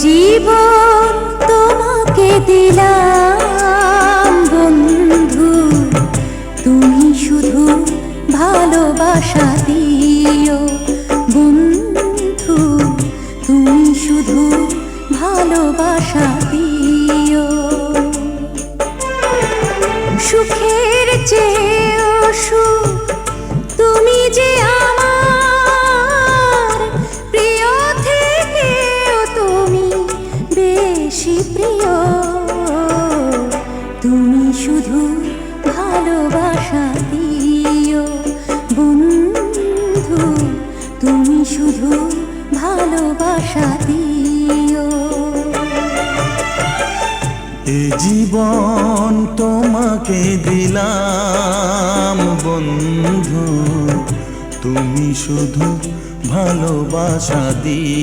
জীবন তোমাকে দিলাম বন্ধু, তুমি শুধু ভালোবাসা দিও বন্ধু, তুমি শুধু ভালোবাসা দিও। সুখের চেয়েও সুখ তুমি যে আমার প্রিয় থেকেও তুমি বেশি প্রিয়, তুমি শুধু ভালোবাসা দিও বন্ধু, তুমি শুধু ভালোবাসা দিও। এ জীবন তোমাকে দিলাম বন্ধু, তুমি শুধু ভালোবাসা দিও।